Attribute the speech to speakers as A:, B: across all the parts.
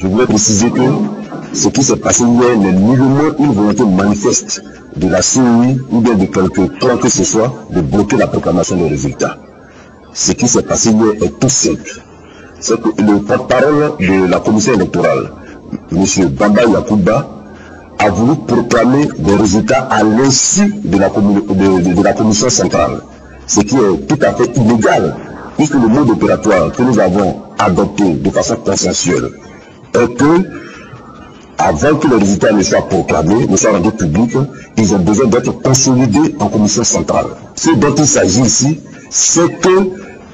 A: Je voulais préciser que ce qui s'est passé hier n'est nullement une volonté manifeste de la CEI ou bien de quelque plan que ce soit de bloquer la proclamation des résultats. Ce qui s'est passé hier est tout simple. C'est que le porte-parole de la commission électorale, M. Bamba Yakuba, a voulu proclamer des résultats à l'insu de la commission centrale. Ce qui est tout à fait illégal, puisque le mode opératoire que nous avons adopté de façon consensuelle est que, avant que les résultats ne soient proclamés, ne soient rendus publics, ils ont besoin d'être consolidés en commission centrale. Ce dont il s'agit ici, c'est que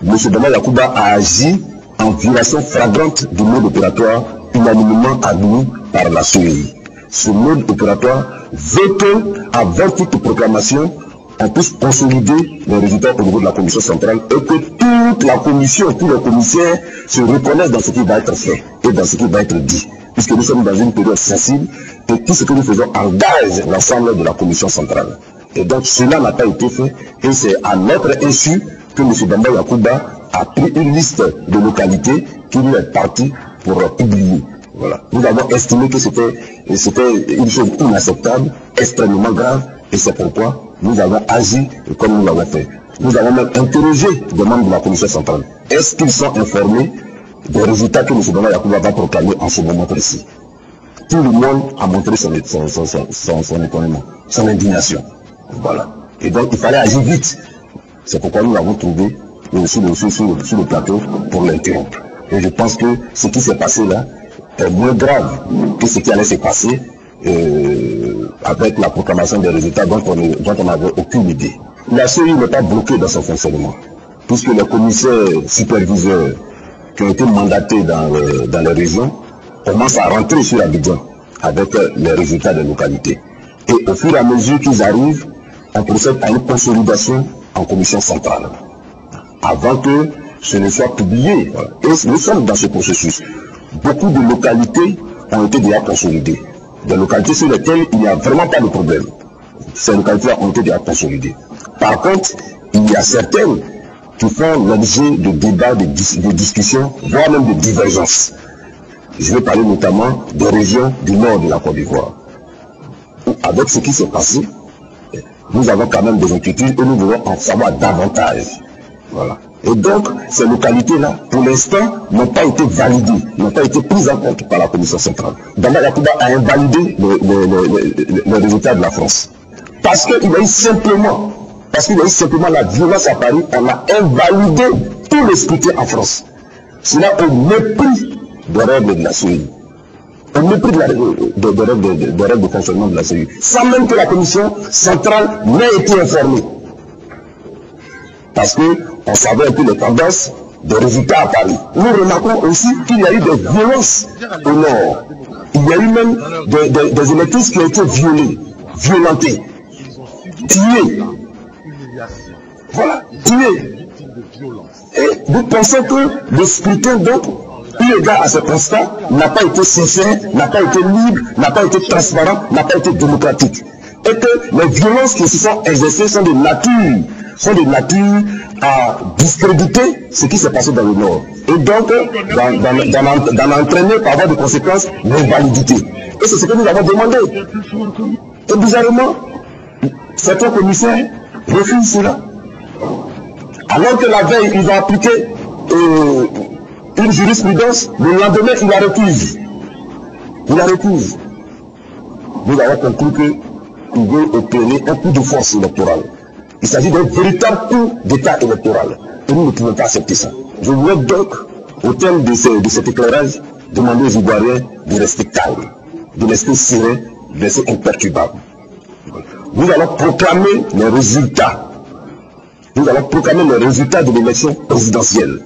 A: M. Bamba Yakuba a agi en violation flagrante du mode opératoire unanimement admis par la CEI. Ce mode opératoire veut que, avant toute proclamation, on puisse consolider les résultats au niveau de la commission centrale et que toute la commission, tous les commissaires se reconnaissent dans ce qui va être fait et dans ce qui va être dit. Puisque nous sommes dans une période sensible et tout ce que nous faisons engage l'ensemble de la commission centrale. Et donc cela n'a pas été fait et c'est à notre insu que M. Bamba Yakuba a pris une liste de localités qui lui est partie pour publier. Voilà. Nous avons estimé que c'était une chose inacceptable, extrêmement grave, et c'est pourquoi nous avons agi comme nous l'avons fait. Nous avons même interrogé des membres de la commission centrale. Est-ce qu'ils sont informés des résultats que M. Bamba Yakuba va proclamer en ce moment précis? Tout le monde a montré son étonnement, son indignation. Voilà. Et donc il fallait agir vite. C'est pourquoi nous l'avons trouvé sur le plateau pour l'interrompre. Et je pense que ce qui s'est passé là est moins grave que ce qui allait se passer avec la proclamation des résultats dont on n'avait aucune idée. La CEI n'est pas bloquée dans son fonctionnement, puisque les commissaires superviseurs qui ont été mandatés dans les régions commencent à rentrer sur Abidjan avec les résultats des localités. Et au fur et à mesure qu'ils arrivent, on procède à une consolidation en commission centrale, avant que ce ne soit publié. Voilà. Et nous sommes dans ce processus. Beaucoup de localités ont été déjà consolidées. Des localités sur lesquelles il n'y a vraiment pas de problème. Ces localités ont été déjà consolidées. Par contre, il y a certaines qui font l'objet de débats, de discussions, voire même de divergences. Je vais parler notamment des régions du nord de la Côte d'Ivoire. Avec ce qui s'est passé, nous avons quand même des inquiétudes et nous voulons en savoir davantage. Voilà. Et donc, ces localités-là, pour l'instant, n'ont pas été validées, n'ont pas été prises en compte par la commission centrale. Bamba Yakuba a invalidé les résultats de la France. Parce qu'il a eu simplement la violence à Paris, on a invalidé tous les scrutins en France. Cela au mépris des règles de la CEI. Au mépris des règles de fonctionnement de la CEI. Sans même que la commission centrale n'ait été informée. Parce qu'on savait un peu les tendances des résultats à Paris. Nous remarquons aussi qu'il y a eu des violences au nord. Il y a eu même des électrices qui ont été violentées, tuées. Voilà, tuées. Et nous pensons que le scrutin, donc, eu égard à ce constat, n'a pas été sincère, n'a pas été libre, n'a pas été transparent, n'a pas été démocratique. Et que les violences qui se sont exercées sont de nature à discréditer ce qui s'est passé dans le Nord. Et donc, d'en entraîner par voie de conséquence l'invalidité. Et c'est ce que nous avons demandé. Et bizarrement, certains commissaires refusent cela. Alors que la veille, ils ont appliqué une jurisprudence, le lendemain, ils la refusent. Ils la refusent. Nous avons compris qu'ils veulent opérer un coup de force électorale. Il s'agit d'un véritable coup d'État électoral. Et nous ne pouvons pas accepter ça. Je voulais donc, au terme de cet éclairage, demander aux Ivoiriens de rester calmes, de rester sereins, de rester imperturbables. Nous allons proclamer les résultats. Nous allons proclamer les résultats de l'élection présidentielle.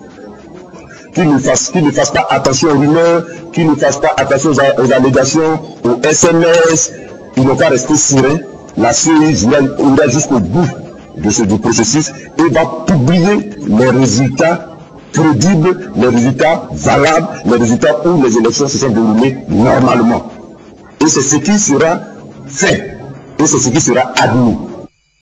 A: Qu'ils ne fassent pas attention aux rumeurs, qu'ils ne fassent pas attention aux allégations, aux SMS. Ils n'ont pas resté sereins. La CEI ira jusqu'au bout du processus et va publier les résultats crédibles, les résultats valables, les résultats où les élections se sont déroulées normalement. Et c'est ce qui sera fait. Et c'est ce qui sera admis.